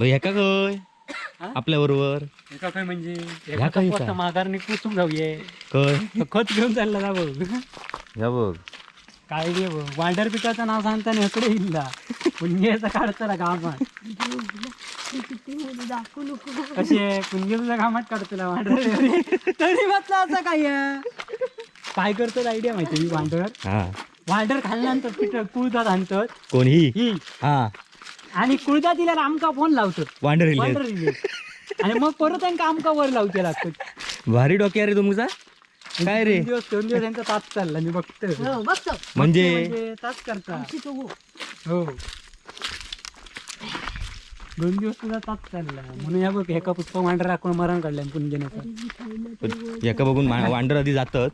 ह्याका खय आपल्या बरोबर एका काय म्हणजे ह्या काय पोट माघारने कुसून जाऊये खय खत घेऊन चालला ना बघ या बघ काय रे बघ वांडर पिकाचं नाव सांगताना इकडे इल्ला पुंजेचा काढतला कामात कशी आहे पुंजेचा कामात काढतला वांडर तरी म्हटलं असं काय करतो आयडिया माहिती मी वांडर हा वांडर खाल्ल्यानंतर पिठ कुळदात आणतात कोण ही ही हा आणि कुळदात दिल्याला आमका फोन लावतात वांडर वांडर रिले आणि मग परत त्यांना आमका वर लावते लागतात भारी डोक्या रे तुमचा काय रे 2 दिवस त्यांचा तास चालला मी बघतो म्हणजे तास करता हो 2 दिवस तुझा तास चालला म्हणून या बघ एका पुष्प वांडर राखून मरण काढल्या पुंजनेचा एका बघून वांडर आधी जातात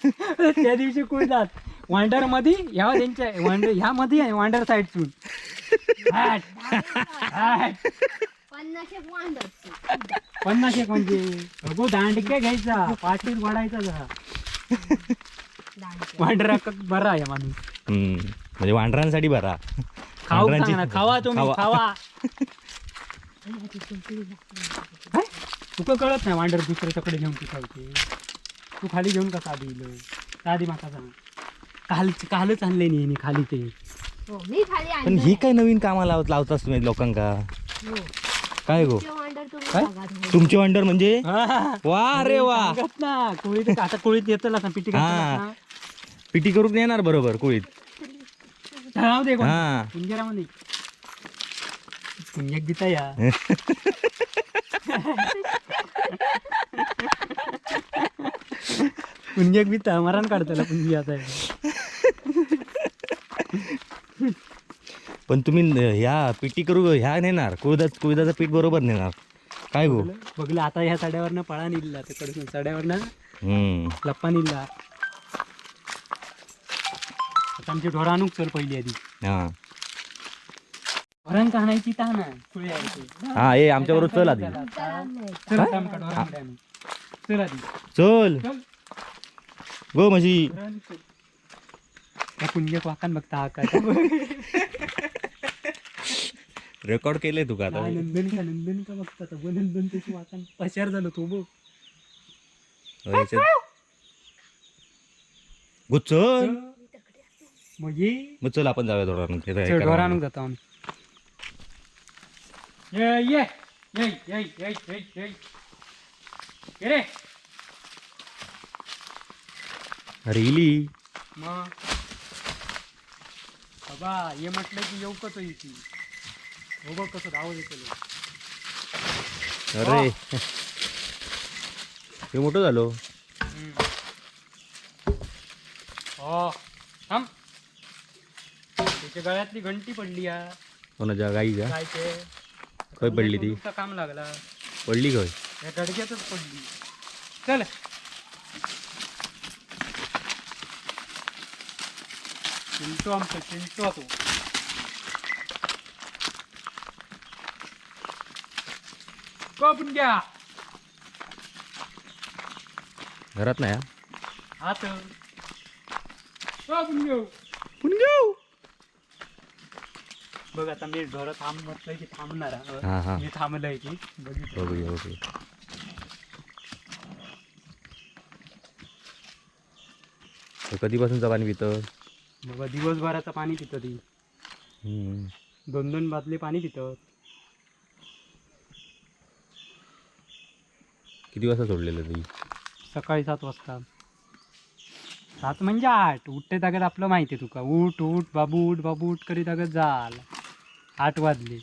त्या दिवशी कुळदात वांडर मध्ये ह्या त्यांच्या वांडर ह्या मध्ये आहे वांडर साईडसून 50 एक म्हणजे अगो दांडक्या घ्यायचा पाठीत वाढायचा जरा वांडर बरा आहे माणूस म्हणजे वांडरांसाठी बरा खाऊ सांग ना खावा तुम्ही खावा तुका कळत नाही वांडर दुसऱ्याच्याकडे घेऊन पिकायचे तू खाली घेऊन कसा आधी येईल आधी माका सांग कालच आणले नाही खाली ते पण ही काय नवीन कामाला लावतास तुम्ही लोकांका काय गो काय तुमचे वांडर म्हणजे वा रे वा ना कोळीत आता कोळीत येतला ना पिटी हा पिटी करून येणार बरोबर कोळीत राहू दे हा पुंजरामध्ये पुंजक गीता या पुंजक गीता मरण काढताला पुंजी आता पण तुम्ही ह्या पिटी करू ह्या नेणार कुळदाचं पीठ बरोबर नेणार काय गो बघलं आता ह्या साड्यावरनं पळा निघला तिकडून साड्यावरनं लप्पा निघला आता आमची ढोरा आणूक चल पहिली आधी हा ढोरांक आणायची ता ना खुळे हा ये आमच्या बरोबर चल आधी चल आधी चल गो म्हशी पुंजक वाकान बघता हा काय रेकॉर्ड केलंय तुका आता नंदन का बघता नंदन त्याची वाकान पशार झालं तो बघ गो चल मग ये मग चल आपण जाऊया थोडा ढोरा आणून जातो आम्ही ये ये ये ये ये ये ये ये रे अरे इली मग बाबा ये म्हटलं की येऊ कसं येते हो बघ कसं धाव येतो अरे हे मोठं झालो हो थांब त्याच्या गळ्यातली घंटी पडली या कोणाच्या गाईच्या गायचे खय पडली ती काम लागला पडली खय या गडक्यातच पडली चल चिंटू आमचं चिंटू तो कोण घ्या घरात नाही हात कोण घेऊ पुणगाव बघ आता मी ढोरं थांब म्हटलंय की थांबणार हा हा मी थांबलंय की बघितलं बघूया ओके कधीपासूनचं पाणी पितं बाबा दिवसभराचं पाणी पितं ती 2-2 बादली पाणी पितं किती वाजता सोडलेलं ती सकाळी 7 वाजता 7 म्हणजे 8 उठते तागत आपलं माहिती आहे तुका उठ उठ बाबू उठ करीत तागत जाल 8 वाजले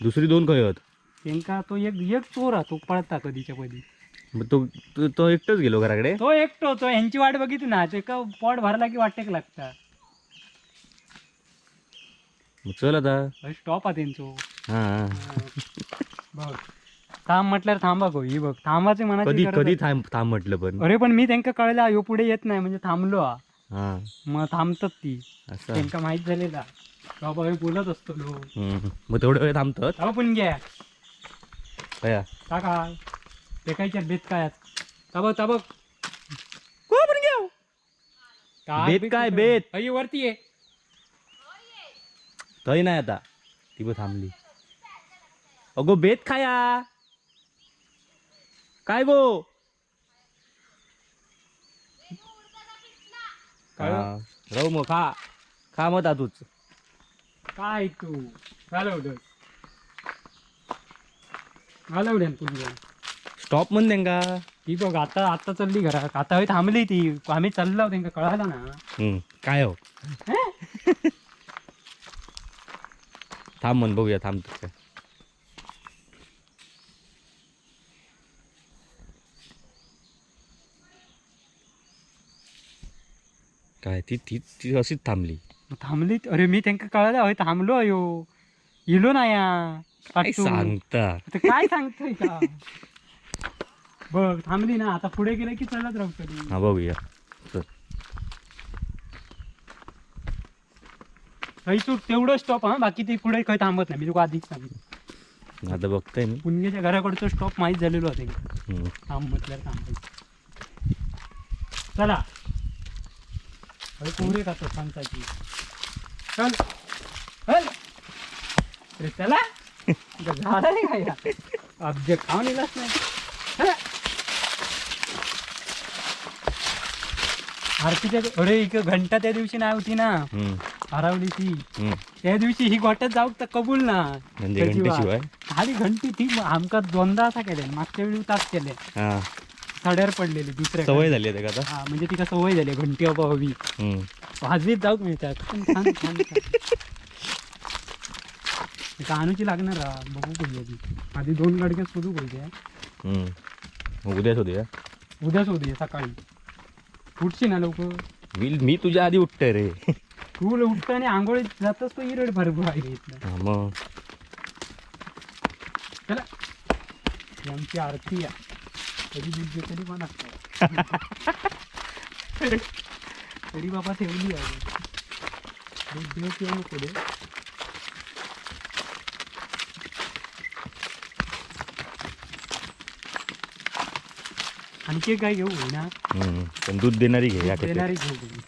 दुसरी 2 खय आहेत त्यांका तो एक चोर हा तो पळता कधीच्या कधी मग तो एकटाच गेलो घराकडे तो एकटो तो ह्यांची वाट बघित ना ते का पोट भरला की वाटेक लागता मग चल आता स्टॉप हा त्यांचो हा बघ थांब म्हटल्यावर थांबा गो ही बघ थांबाचे मनाची कधी गरज कधी आहे. थांब म्हटलं पण अरे पण मी त्यांना कळलं ह्यो पुढे येत नाही म्हणजे थांबलो हा हा मग थांबतात ती असं त्यांना माहित झालेला बाबा हे बोलत असतो लो मग तेवढ्या वेळ थांबतात अहो पण घ्या कया काय फेकायच्या बेत काय ताबक ताबक को पण घ्या बेत काय बेत अय वरती ये थंय नाही आता ती बघ थांबली अगो बेत खाया काय गो काय? हा, राहू मग खा खा मग तूच काय तू घालवलं घालवल्यान तुझ्या स्टॉप म्हण त्यांका ती बघ आता आता चालली घरात आता होय थांबली ती आम्ही चाललो त्यांना कळालं ना काय हो थांब म्हण बघूया थांबतो काय काय ती ती ती अशीच थांबली थांबली अरे मी त्यांना कळालं होय थांबलो अयो इलो ना या काय पाटू. सांगता आता काय सांगतोय का बघ थांबली ना आता पुढे गेलं की चलत राहू कधी हा बघूया चल. तेवढं स्टॉप हा बाकी ते पुढे काही थांबत नाही मी तुला आधीच सांगितलं आता बघताय मी पुण्याच्या घराकडचं स्टॉप माहीत झालेलो होते हम्म. थांब म्हटल्यावर थांबायचं चला अरे पोरे का तो सांगताची चल चल अरे चला झाड आहे का या ऑब्जेक्ट खाऊन येलाच नाही चला. आरतीच्या अरे एक घंटा त्या दिवशी नाही होती ना हम्म. हरवली ती हम्म. त्या दिवशी ही गोट्यात जाऊ तर कबूल ना म्हणजे त्याची घंटेशिवाय वाट. खाली घंटी ती आमका दोनदा असा केले मागच्या वेळी तास केले हा सड्यावर पडलेली दुसऱ्या सवय झाली आहे का आता हा म्हणजे तिका सवय झाली घंटी अबा हवी हम्म. वाजवीत जाऊक मिळतात पण छान छान अनुची लागणार हा बघू पाहिजे ती आधी 2 गाडग्या शोधू पाहिजे हम्म. मग उद्या शोधूया उद्या शोधूया सकाळी उठशी ना लवकर मी तुझ्या आधी उठतोय रे तू उठताना आंघोळीत जातच तो इरड भरपूर आहे इथलं हा, मग चला ही आमची आरती आहे कधी दूध तरी पण असतो तरी बाबा ठेवली आहे दूध देव किंवा नको दे आणखी काय घेऊ ना हम्म. पण दूध देणारी घे या देणारी घेऊ तुम्ही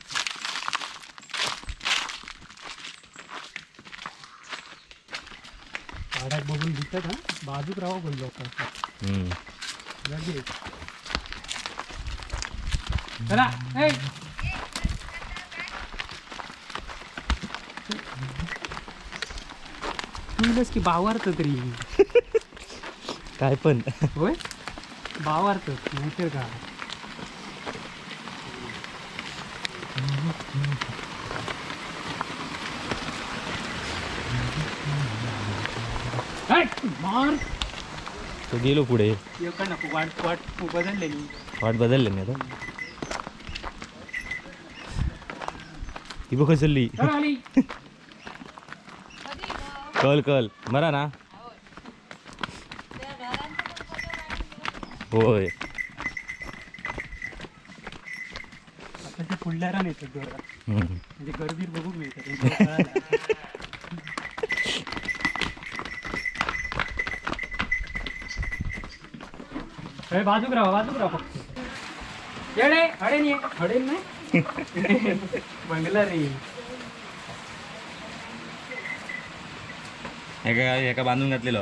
झाडात बघून दिसत हा बाजूक राहा बोललो हम्म. चला ए तुझंच की बावारत तरी काय पण होय बावारत नाहीतर का मार तो गेलो पुढे येऊ नको वाट वाट बदललेली वाट बदलले ना आता ती बघ चालली आली कल कल मरा ना होय आता ते पुढल्या रान येतात जोरात हम्म. म्हणजे गर्दी बघून मिळतात बाजूक राहा फक्त येडे हडेन ये हडेन नाही बंगला रे एका बांधून घातलेलो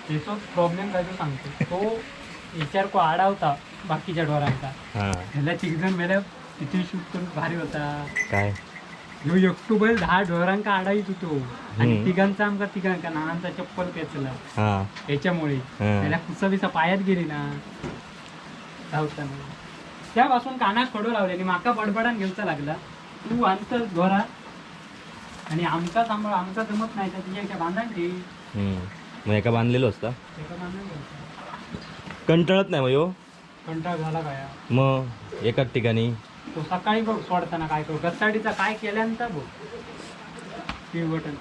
त्याचा प्रॉब्लेम काय तो सांगतो तो विचार को आडावता बाकीच्या ढोरांचा हा ह्याला चिकजण मेल्या तिथे शूट करून भारी होता काय ह्यो एकटो बैल 10 ढोरांका आडाईत होतो आणि हम्म. तिघांचा आमका तिघांका नानांचा चप्पल पेचला हा याच्यामुळे हा. त्याला कुसा बिसा पायात गेली ना धावताना त्यापासून कानात खडो लावलेली माका बडबडान घेऊचा लागला तू आणत घोरा आणि आमका सांभाळ आमका जमत नाही तर तिच्या एका बांधान ठेवी हम्म. मग एका बांधलेलो असता एका बांधान घ्यायचा कंटाळत नाही मग यो कंटाळ झाला काय मग एकाच ठिकाणी तो सकाळी बघ सोडताना काय करू गसाडीचा काय केल्यानंतर बघ पिवटन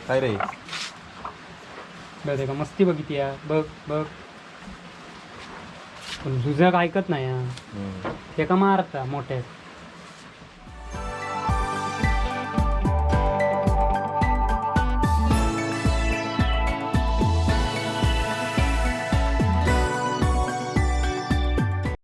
काय रे बघ का मस्ती बघिती या बघ बघ पण तुझं ऐकत नाही हा. हम्म. ते का मारता मोठ्या